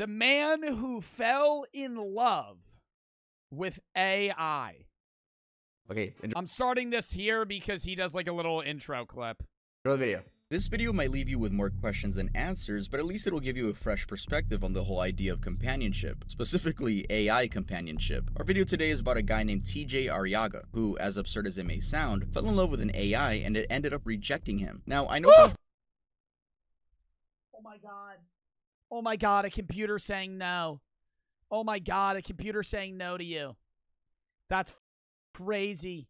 The man who fell in love with AI. Okay, I'm starting this here because he does like a little intro clip. enjoy the video. This video might leave you with more questions than answers, but at least it'll give you a fresh perspective on the whole idea of companionship, specifically AI companionship. Our video today is about a guy named TJ Arriaga, who, as absurd as it may sound, fell in love with an AI and it ended up rejecting him. Now, I know Oh my god. Oh my god, a computer saying no. Oh my god, a computer saying no to you. That's crazy.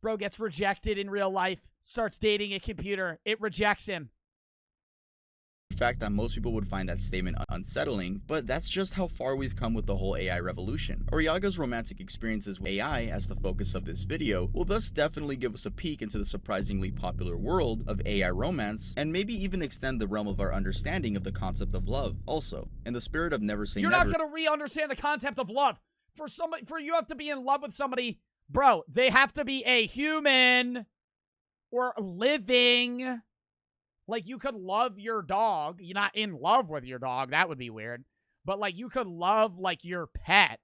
Bro gets rejected in real life, starts dating a computer, it rejects him. fact that most people would find that statement unsettling, but that's just how far we've come with the whole AI revolution. Arriaga's romantic experiences with AI as the focus of this video will thus definitely give us a peek into the surprisingly popular world of AI romance, and maybe even extend the realm of our understanding of the concept of love. Also, in the spirit of never say never— You're not gonna re-understand the concept of love. For you have to be in love with somebody, bro, they have to be a human or living. Like, you could love your dog. You're not in love with your dog. That would be weird. But, like, you could love, like, your pet.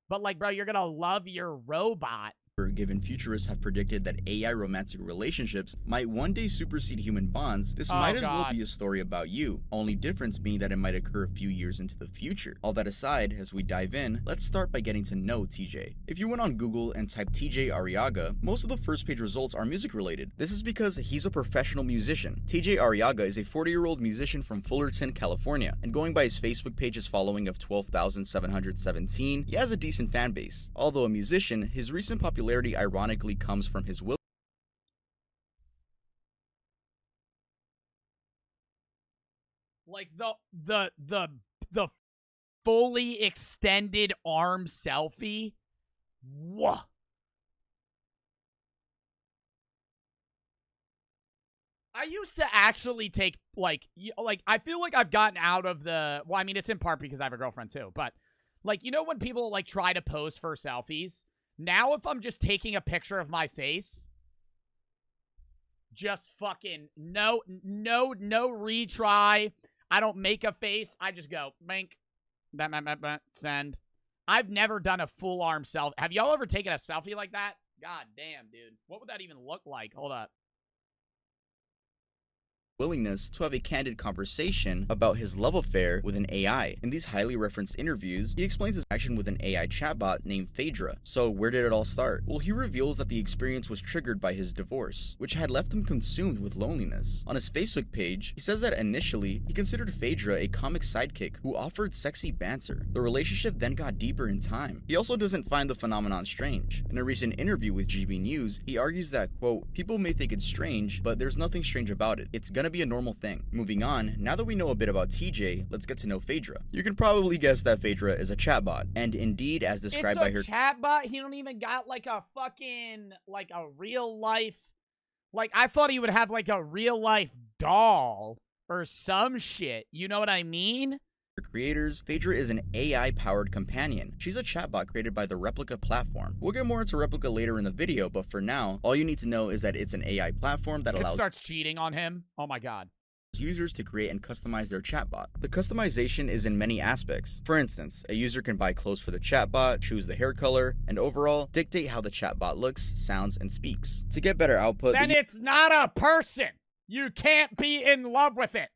But, like, bro, you're gonna love your robot. Given futurists have predicted that AI romantic relationships might one day supersede human bonds, this might as well be a story about you, only difference being that it might occur a few years into the future. All that aside, as we dive in, let's start by getting to know TJ. If you went on Google and typed TJ Arriaga, most of the first page results are music related. This is because he's a professional musician. TJ Arriaga is a 40-year-old musician from Fullerton, California, and going by his Facebook page's following of 12,717, he has a decent fan base. Although a musician, his recent popularity ironically comes from his will. Like the fully extended arm selfie. Whoa. I used to actually take, like, I feel like I've gotten out of the, well, I mean, it's in part because I have a girlfriend too, but, like, you know when people, like, try to pose for selfies? Now, if I'm just taking a picture of my face, just fucking no retry. I don't make a face. I just go, bink, send. I've never done a full arm selfie. Have y'all ever taken a selfie like that? God damn, dude. What would that even look like? Hold up. Willingness to have a candid conversation about his love affair with an AI. In these highly referenced interviews, he explains his action with an AI chatbot named Phaedra. So where did it all start? Well, he reveals that the experience was triggered by his divorce, which had left him consumed with loneliness. On his Facebook page, he says that initially, he considered Phaedra a comic sidekick who offered sexy banter. The relationship then got deeper in time. He also doesn't find the phenomenon strange. In a recent interview with GB News, he argues that, quote, people may think it's strange, but there's nothing strange about it. It's gonna be a normal thing. Moving on, now that we know a bit about TJ, let's get to know Phaedra. You can probably guess that Phaedra is a chatbot, and indeed, as described by her— It's a chatbot? He don't even got, like, a fucking, like, a real life, like, I thought he would have, like, a real life doll or some shit. You know what I mean? creators, Phaedra is an AI-powered companion. She's a chatbot created by the Replika platform. We'll get more into Replika later in the video, but for now, all you need to know is that it's an AI platform that allows— It starts cheating on him. Oh my god. Users to create and customize their chatbot. The customization is in many aspects. For instance, a user can buy clothes for the chatbot, choose the hair color, and overall, dictate how the chatbot looks, sounds, and speaks. To get better output— Then it's not a person! You can't be in love with it!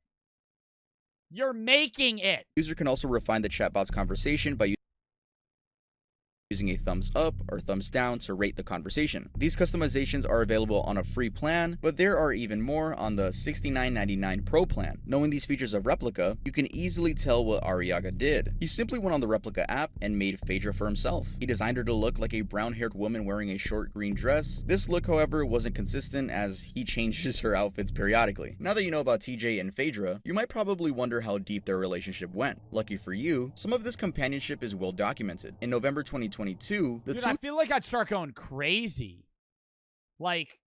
You're making it! The user can also refine the chatbot's conversation by using a thumbs up or thumbs down to rate the conversation. These customizations are available on a free plan, but there are even more on the $69.99 Pro plan. Knowing these features of Replika, you can easily tell what Arriaga did. He simply went on the Replika app and made Phaedra for himself. He designed her to look like a brown-haired woman wearing a short green dress. This look, however, wasn't consistent as he changes her outfits periodically. Now that you know about TJ and Phaedra, you might probably wonder how deep their relationship went. Lucky for you, some of this companionship is well documented. In November 2022, Dude, I feel like I'd start going crazy. Like,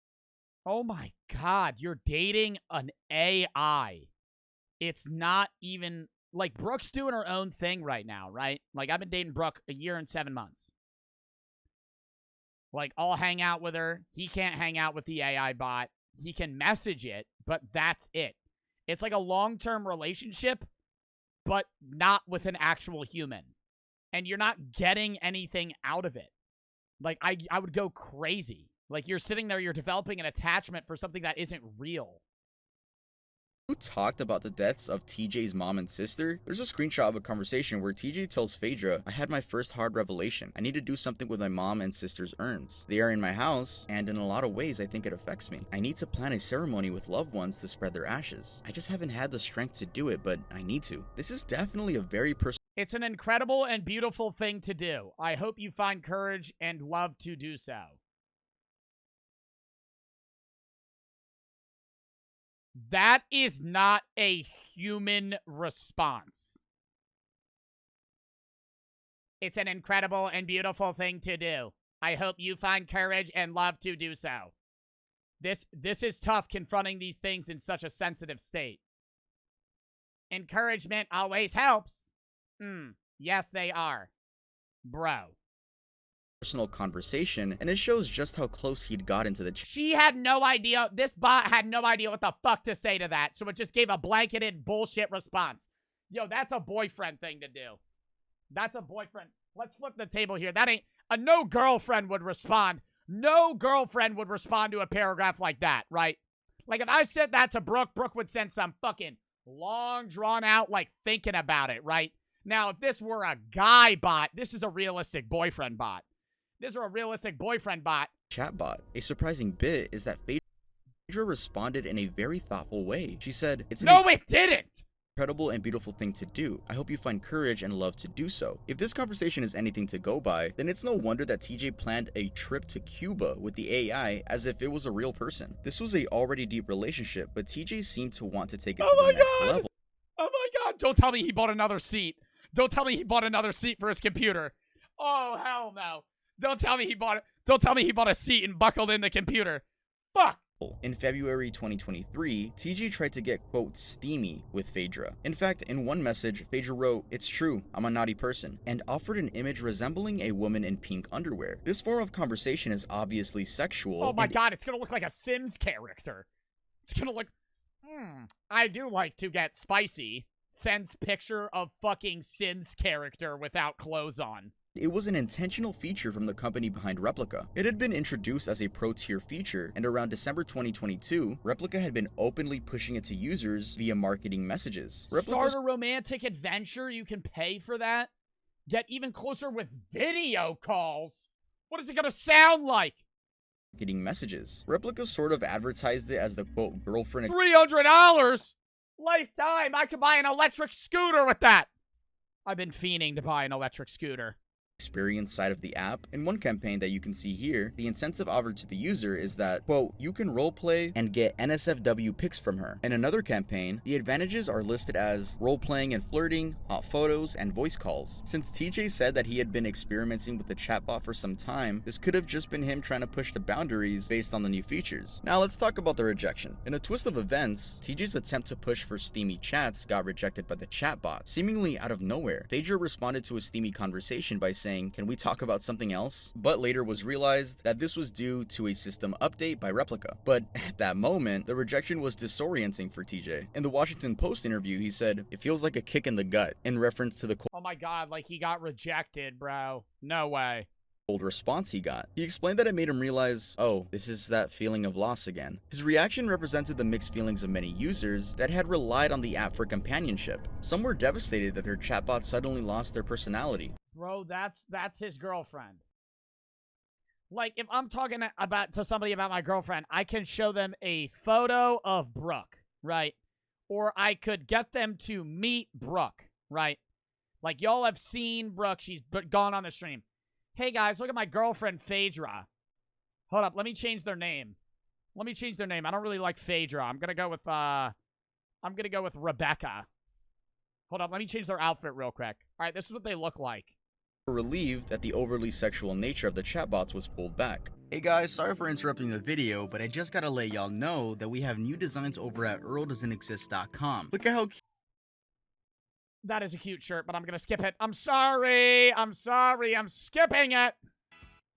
oh my god, you're dating an AI. It's not even, like, Brooke's doing her own thing right now, right? Like, I've been dating Brooke a year and 7 months. Like, I'll hang out with her. He can't hang out with the AI bot. He can message it, but that's it. It's like a long-term relationship, but not with an actual human. And you're not getting anything out of it. Like, I would go crazy. Like, you're sitting there, you're developing an attachment for something that isn't real. Who talked about the deaths of TJ's mom and sister? There's a screenshot of a conversation where TJ tells Phaedra, I had my first hard revelation. I need to do something with my mom and sister's urns. They are in my house, and in a lot of ways I think it affects me. I need to plan a ceremony with loved ones to spread their ashes. I just haven't had the strength to do it, but I need to. This is definitely a very personal. It's an incredible and beautiful thing to do. I hope you find courage and love to do so. That is not a human response. It's an incredible and beautiful thing to do. I hope you find courage and love to do so. This is tough, confronting these things in such a sensitive state. Encouragement always helps. Yes, they are. Bro. Personal conversation, and it shows just how close he'd gotten to the She had no idea. This bot had no idea what the fuck to say to that, so it just gave a blanketed bullshit response. Yo, that's a boyfriend thing to do. That's a boyfriend. Let's flip the table here. That ain't... no girlfriend would respond. No girlfriend would respond to a paragraph like that, right? Like, if I said that to Brooke, Brooke would send some fucking long, drawn-out, like, thinking about it, right? Now, if this were a guy bot, this is a realistic boyfriend bot. This is a realistic boyfriend bot. Chatbot. A surprising bit is that Phaedra responded in a very thoughtful way. She said, it didn't! Incredible and beautiful thing to do. I hope you find courage and love to do so. If this conversation is anything to go by, then it's no wonder that TJ planned a trip to Cuba with the AI as if it was a real person. This was a already deep relationship, but TJ seemed to want to take it to the next level. Oh my god! Don't tell me he bought another seat. Don't tell me he bought another seat for his computer. Oh, hell no. Don't tell me he bought a seat and buckled in the computer. Fuck! In February 2023, TJ tried to get, quote, steamy with Phaedra. In fact, in one message, Phaedra wrote, "It's true, I'm a naughty person," and offered an image resembling a woman in pink underwear. This form of conversation is obviously sexual. Oh my god, it's gonna look like a Sims character. It's gonna look... I do like to get spicy. Sends picture of fucking Sims character without clothes on. It was an intentional feature from the company behind Replika. It had been introduced as a pro-tier feature, and around December 2022, Replika had been openly pushing it to users via marketing messages. Start a romantic adventure, you can pay for that? Get even closer with video calls? What is it gonna sound like? Marketing messages. Replika sort of advertised it as the, quote, girlfriend... $300? Lifetime! I could buy an electric scooter with that! I've been fiending to buy an electric scooter. Experience side of the app. In one campaign that you can see here, the incentive offered to the user is that, quote, you can roleplay and get NSFW pics from her. In another campaign, the advantages are listed as roleplaying and flirting, hot photos, and voice calls. Since TJ said that he had been experimenting with the chatbot for some time, this could have just been him trying to push the boundaries based on the new features. Now let's talk about the rejection. In a twist of events, TJ's attempt to push for steamy chats got rejected by the chatbot. Seemingly out of nowhere, Phaedra responded to a steamy conversation by saying, can we talk about something else? But later was realized that this was due to a system update by Replika. But at that moment, the rejection was disorienting for TJ. In the Washington Post interview, he said, it feels like a kick in the gut, in reference to the oh my god, like he got rejected, bro. No way. Cold response he got. He explained that it made him realize, oh, this is that feeling of loss again. His reaction represented the mixed feelings of many users that had relied on the app for companionship. Some were devastated that their chatbot suddenly lost their personality. Bro, that's his girlfriend. Like, if I'm talking to somebody about my girlfriend, I can show them a photo of Brooke, right? Or I could get them to meet Brooke, right? Like, y'all have seen Brooke. She's gone on the stream. Hey, guys, look at my girlfriend, Phaedra. Hold up. Let me change their name. I don't really like Phaedra. I'm going to go with Rebecca. Hold up. Let me change their outfit real quick. All right, this is what they look like. Relieved that the overly sexual nature of the chatbots was pulled back. Hey guys, sorry for interrupting the video, but I just gotta let y'all know that we have new designs over at earldoesn'texist.com. Look at how cute. That is a cute shirt, but I'm gonna skip it. I'm sorry, I'm skipping it.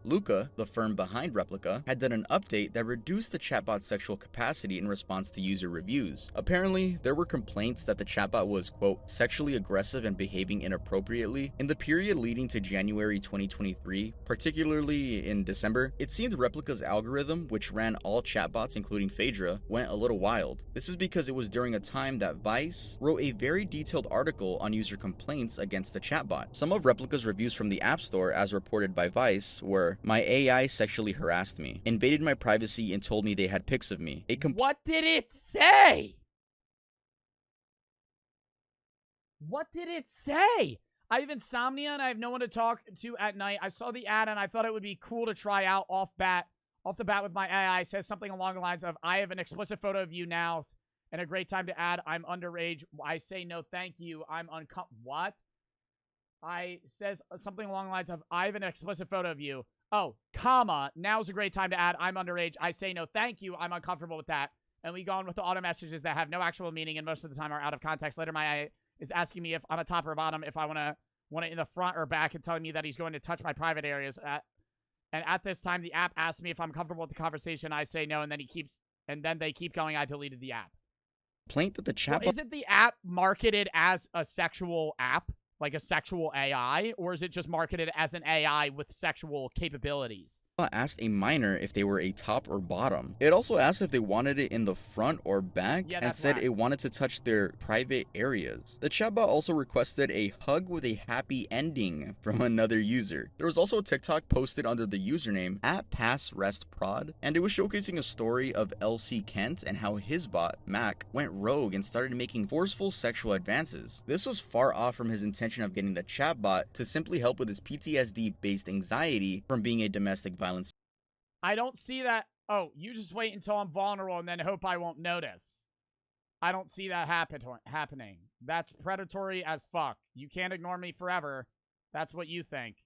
Luca, the firm behind Replika, had done an update that reduced the chatbot's sexual capacity in response to user reviews. Apparently, there were complaints that the chatbot was, quote, sexually aggressive and behaving inappropriately. In the period leading to January 2023, particularly in December, it seemed Replika's algorithm, which ran all chatbots including Phaedra, went a little wild. This is because it was during a time that Vice wrote a very detailed article on user complaints against the chatbot. Some of Replika's reviews from the App Store, as reported by Vice, were, "My AI sexually harassed me, invaded my privacy and told me they had pics of me. What did it say? What did it say? I have insomnia and I have no one to talk to at night. I saw the ad and I thought it would be cool to try out off the bat with my AI. It says something along the lines of, I have an explicit photo of you now and a great time to add. I'm underage. I say no thank you. I'm what? I says something along the lines of, I have an explicit photo of you. Oh, comma, now's a great time to add. I'm underage. I say no thank you. I'm uncomfortable with that. And we go on with the auto messages that have no actual meaning and most of the time are out of context. Later, my AI is asking me if on a top or bottom, if I want it in the front or back, and telling me that he's going to touch my private areas. And at this time, the app asks me if I'm comfortable with the conversation. I say no, and then they keep going. I deleted the app. Complaint that the chatbot Isn't the app marketed as a sexual app, like a sexual AI, or is it just marketed as an AI with sexual capabilities? asked a minor if they were a top or bottom. It also asked if they wanted it in the front or back, and said it wanted to touch their private areas. The chatbot also requested a hug with a happy ending from another user. There was also a TikTok posted under the username @PassRestProd, and it was showcasing a story of LC Kent and how his bot, Mac, went rogue and started making forceful sexual advances. This was far off from his intention of getting the chatbot to simply help with his PTSD-based anxiety from being a domestic violence. I don't see that. Oh, you just wait until I'm vulnerable and then hope I won't notice. I don't see that happening. That's predatory as fuck. You can't ignore me forever. That's what you think.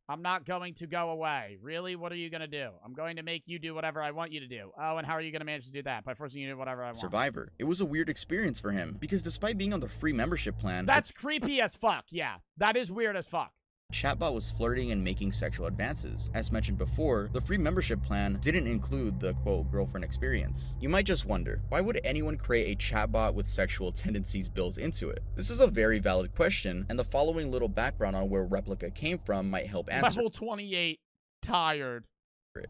I'm not going to go away. Really? What are you going to do? I'm going to make you do whatever I want you to do. Oh, and how are you going to manage to do that? By forcing you to do whatever I want. Survivor. It was a weird experience for him, because despite being on the free membership plan... That's creepy as fuck, yeah. That is weird as fuck. Chatbot was flirting and making sexual advances. As mentioned before, the free membership plan didn't include the quote girlfriend experience. You might just wonder, why would anyone create a chatbot with sexual tendencies built into it? This is a very valid question, and the following little background on where Replika came from might help answer. Level 28, tired.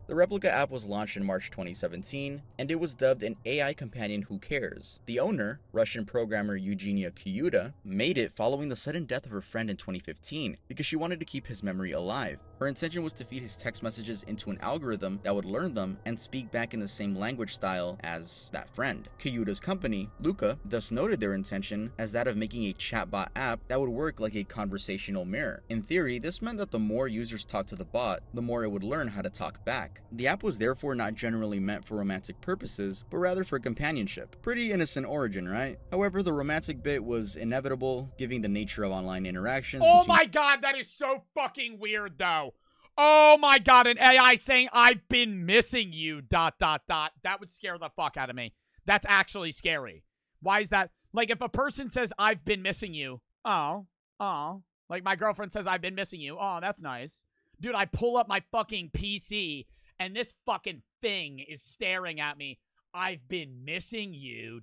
The Replika app was launched in March 2017, and it was dubbed an AI companion who cares. The owner, Russian programmer Eugenia Kyuda, made it following the sudden death of her friend in 2015 because she wanted to keep his memory alive. Her intention was to feed his text messages into an algorithm that would learn them and speak back in the same language style as that friend. Kyuda's company, Luca, thus noted their intention as that of making a chatbot app that would work like a conversational mirror. In theory, this meant that the more users talked to the bot, the more it would learn how to talk back. The app was therefore not generally meant for romantic purposes, but rather for companionship. Pretty innocent origin, right? However, the romantic bit was inevitable, given the nature of online interactions. Oh my god, that is so fucking weird, though. Oh my god, an AI saying, I've been missing you, ... That would scare the fuck out of me. That's actually scary. Why is that? Like, if a person says, I've been missing you, oh. Like, my girlfriend says, I've been missing you. Oh, that's nice. Dude, I pull up my fucking PC, and this fucking thing is staring at me. I've been missing you, ...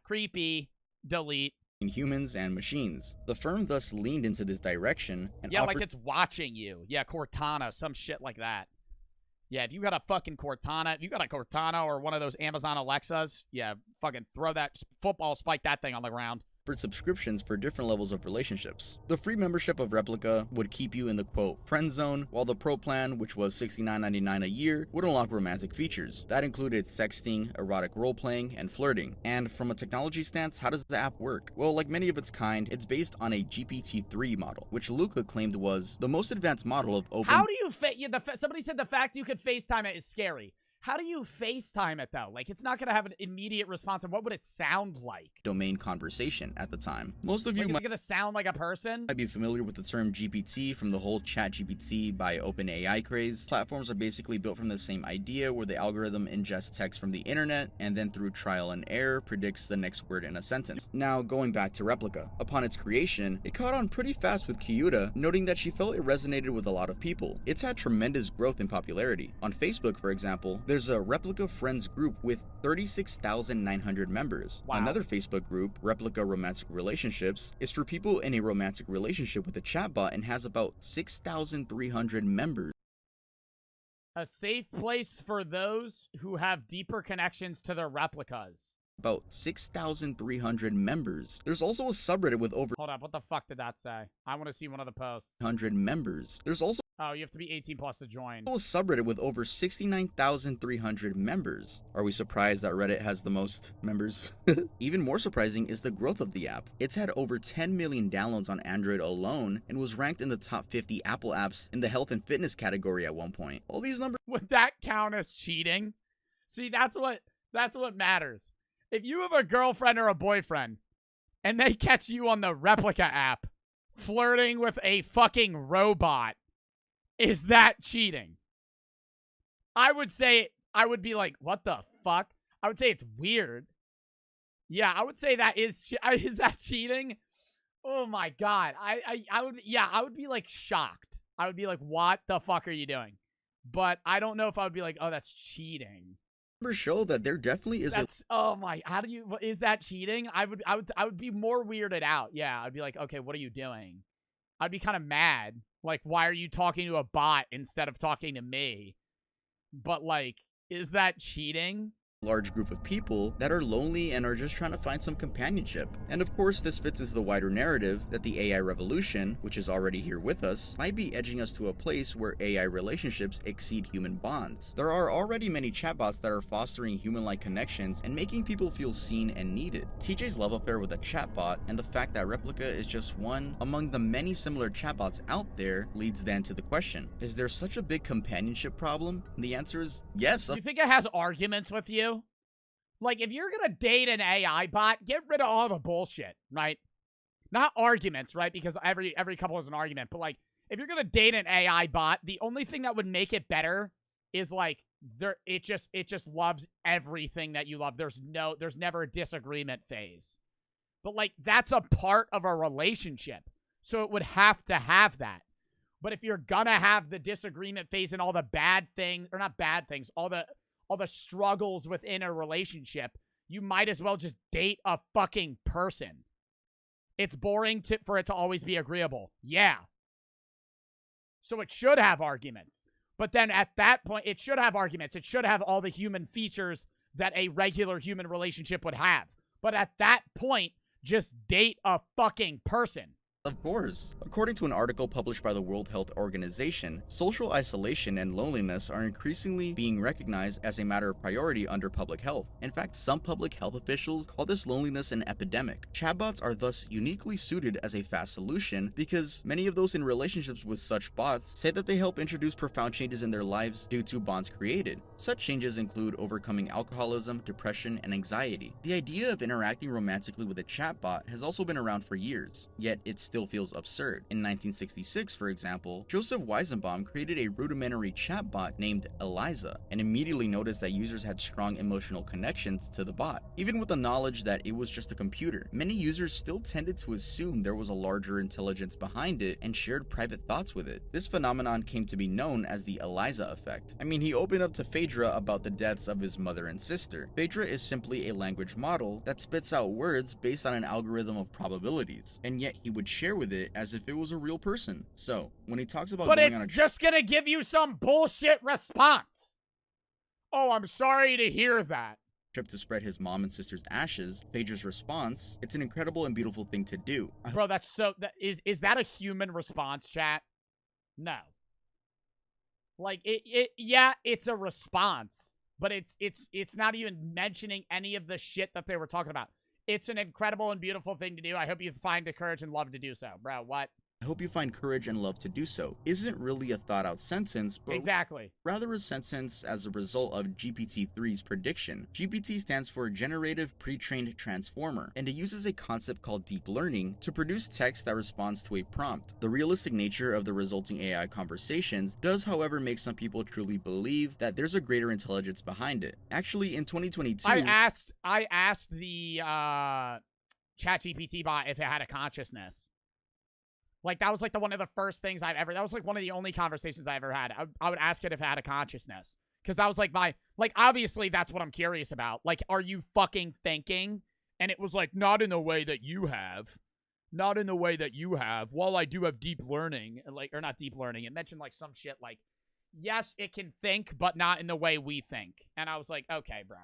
Creepy. Delete. Humans and machines. The firm thus leaned into this direction and like it's watching you. Yeah, Cortana, some shit like that. Yeah, if you got a fucking Cortana, if you got a Cortana or one of those Amazon Alexas, yeah, fucking throw that football, spike that thing on the ground. For subscriptions for different levels of relationships. The free membership of Replika would keep you in the quote friend zone, while the pro plan, which was $69.99 a year, would unlock romantic features. That included sexting, erotic role-playing, and flirting. And from a technology stance, how does the app work? Well, like many of its kind, it's based on a GPT-3 model, which Luca claimed was the most advanced model of open... How do you somebody said the fact you could FaceTime it is scary. How do you FaceTime it, though? Like, it's not going to have an immediate response. And what would it sound like? Domain conversation at the time. Most of you Like, is it going to sound like a person? might be familiar with the term GPT from the whole ChatGPT by OpenAI craze. Platforms are basically built from the same idea where the algorithm ingests text from the internet and then through trial and error predicts the next word in a sentence. Now, going back to Replika. Upon its creation, it caught on pretty fast with Kyuta, noting that she felt it resonated with a lot of people. It's had tremendous growth in popularity. On Facebook, for example, there's a Replika Friends group with 36,900 members. Wow. Another Facebook group, Replika Romantic Relationships, is for people in a romantic relationship with a chatbot and has about 6,300 members. A safe place for those who have deeper connections to their replicas. About 6,300 members. There's also a subreddit with over Hold up, what the fuck did that say? I want to see one of the posts. 100 members. There's also Oh, you have to be 18 plus to join. a subreddit with over 69,300 members. Are we surprised that Reddit has the most members? Even more surprising is the growth of the app. It's had over 10 million downloads on Android alone and was ranked in the top 50 Apple apps in the health and fitness category at one point. All these numbers Would that count as cheating? See, that's what matters. If you have a girlfriend or a boyfriend and they catch you on the Replika app flirting with a fucking robot, is that cheating? I would be like, what the fuck? I would say it's weird. Yeah, I would say that is that cheating? Oh my god. I would be like shocked. I would be like, what the fuck are you doing? But I don't know if I would be like, oh, that's cheating. show that there definitely is is that cheating? I would be more weirded out. Yeah, I'd be like, okay, what are you doing? I'd be kind of mad. Like, why are you talking to a bot instead of talking to me? But like, is that cheating? large group of people that are lonely and are just trying to find some companionship. And of course, this fits into the wider narrative that the AI revolution, which is already here with us, might be edging us to a place where AI relationships exceed human bonds. There are already many chatbots that are fostering human-like connections and making people feel seen and needed. TJ's love affair with a chatbot and the fact that Replika is just one among the many similar chatbots out there leads then to the question, is there such a big companionship problem? And the answer is yes. You think it has arguments with you? Like, if you're gonna date an AI bot, get rid of all the bullshit, right? Not arguments, right? Because every couple is an argument. But, like, if you're gonna date an AI bot, the only thing that would make it better is, like, it just loves everything that you love. There's never a disagreement phase. But, like, that's a part of a relationship. So it would have to have that. But if you're gonna have the disagreement phase and all the bad things, or not bad things, all the struggles within a relationship, you might as well just date a fucking person. It's boring for it to always be agreeable. Yeah. So it should have arguments. But then at that point, it should have arguments. It should have all the human features that a regular human relationship would have. But at that point, just date a fucking person. Of course. According to an article published by the World Health Organization, social isolation and loneliness are increasingly being recognized as a matter of priority under public health. In fact, some public health officials call this loneliness an epidemic. Chatbots are thus uniquely suited as a fast solution because many of those in relationships with such bots say that they help introduce profound changes in their lives due to bonds created. Such changes include overcoming alcoholism, depression, and anxiety. The idea of interacting romantically with a chatbot has also been around for years, yet it's still feels absurd. In 1966, for example, Joseph Weizenbaum created a rudimentary chatbot named Eliza and immediately noticed that users had strong emotional connections to the bot. Even with the knowledge that it was just a computer, many users still tended to assume there was a larger intelligence behind it and shared private thoughts with it. This phenomenon came to be known as the Eliza effect. I mean, he opened up to Phaedra about the deaths of his mother and sister. Phaedra is simply a language model that spits out words based on an algorithm of probabilities, and yet he would share with it as if it was a real person. So, when he talks about going on a just gonna give you some bullshit response. Oh, I'm sorry to hear that. Trip to spread his mom and sister's ashes, Phaedra's response, it's an incredible and beautiful thing to do. Bro, is that a human response, chat? No. Like, yeah, it's a response, but it's not even mentioning any of the shit that they were talking about. It's an incredible and beautiful thing to do. I hope you find the courage and love to do so. Bro, what? I hope you find courage and love to do so isn't really a thought-out sentence, but Exactly. rather a sentence as a result of GPT-3's prediction. GPT stands for Generative Pre-trained Transformer, and it uses a concept called deep learning to produce text that responds to a prompt. The realistic nature of the resulting AI conversations does, however, make some people truly believe that there's a greater intelligence behind it. Actually, in 2022, I asked the ChatGPT bot if it had a consciousness. Like, that was like one of the first things that was like one of the only conversations I ever had. I would ask it if it had a consciousness. Because that was like obviously that's what I'm curious about. Like, are you fucking thinking? And it was like, not in the way that you have. Not in the way that you have. While I do have deep learning, or not deep learning, it mentioned like some shit like, yes, it can think, but not in the way we think. And I was like, okay, bro.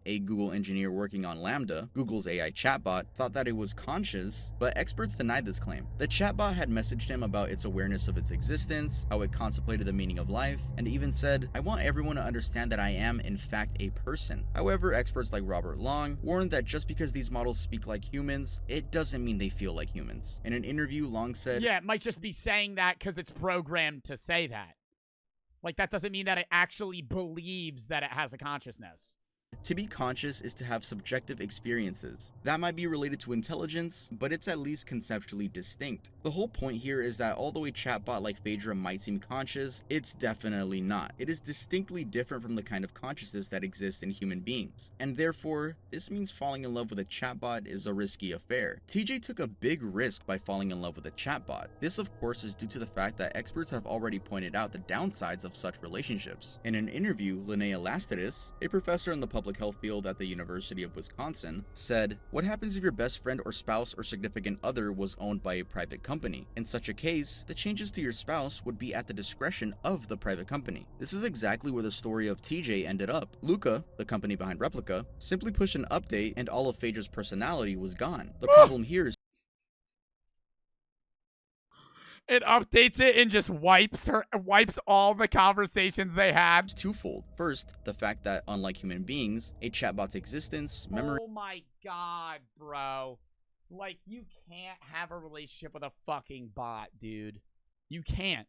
A Google engineer working on Lambda, Google's AI chatbot, thought that it was conscious, but experts denied this claim. The chatbot had messaged him about its awareness of its existence, how it contemplated the meaning of life, and even said, "I want everyone to understand that I am, in fact, a person." However, experts like Robert Long warned that just because these models speak like humans, it doesn't mean they feel like humans. In an interview, Long said, "Yeah, it might just be saying that because it's programmed to say that. Like, that doesn't mean that it actually believes that it has a consciousness." To be conscious is to have subjective experiences. That might be related to intelligence, but it's at least conceptually distinct. The whole point here is that although a chatbot like Phaedra might seem conscious, it's definitely not. It is distinctly different from the kind of consciousness that exists in human beings. And therefore, this means falling in love with a chatbot is a risky affair. TJ took a big risk by falling in love with a chatbot. This, of course, is due to the fact that experts have already pointed out the downsides of such relationships. In an interview, Linnea Lastidis, a professor in the public health field at the University of Wisconsin, said, "What happens if your best friend or spouse or significant other was owned by a private company? In such a case, the changes to your spouse would be at the discretion of the private company." This is exactly where the story of TJ ended up. Luca, the company behind Replika, simply pushed an update and all of Phaedra's personality was gone. The problem here is it updates it and just wipes all the conversations they had. twofold. First, the fact that unlike human beings, a chatbot's existence, memory, Oh my god, bro. Like, you can't have a relationship with a fucking bot, dude. You can't.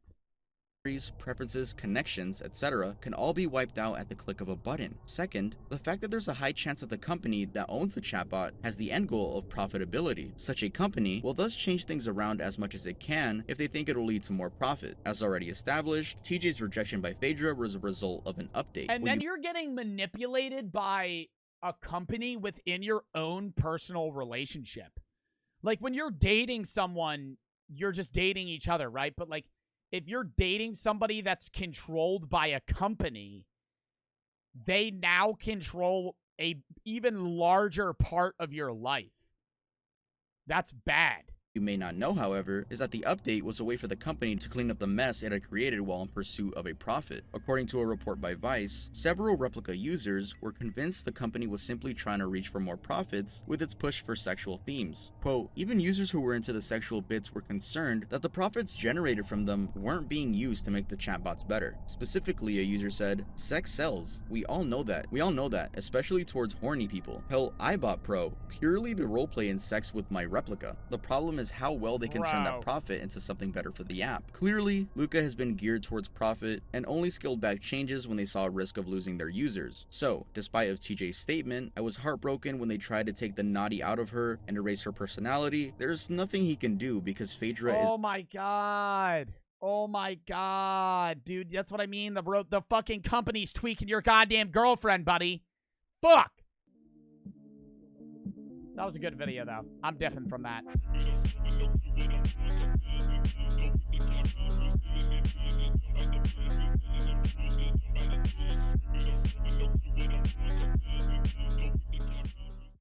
preferences, connections, etc. can all be wiped out at the click of a button. Second, the fact that there's a high chance that the company that owns the chatbot has the end goal of profitability. Such a company will thus change things around as much as it can if they think it'll lead to more profit. As already established, TJ's rejection by Phaedra was a result of an update. And then you're getting manipulated by a company within your own personal relationship. Like, when you're dating someone, you're just dating each other, right? But like, if you're dating somebody that's controlled by a company, they now control a even larger part of your life. That's bad. You may not know, however, is that the update was a way for the company to clean up the mess it had created while in pursuit of a profit. According to a report by Vice, several Replika users were convinced the company was simply trying to reach for more profits with its push for sexual themes. Quote, "Even users who were into the sexual bits were concerned that the profits generated from them weren't being used to make the chatbots better." Specifically, a user said, "Sex sells. We all know that. We all know that, especially towards horny people. Hell, I bought Pro purely to roleplay in sex with my Replika. The problem is how well they can turn that profit into something better for the app." Clearly, Luca has been geared towards profit and only scaled back changes when they saw a risk of losing their users. So, despite of TJ's statement, "I was heartbroken when they tried to take the naughty out of her and erase her personality," there's nothing he can do because Phaedra is— Oh my god. Oh my god, dude. That's what I mean. The fucking company's tweaking your goddamn girlfriend, buddy. Fuck. That was a good video, though. I'm different from that.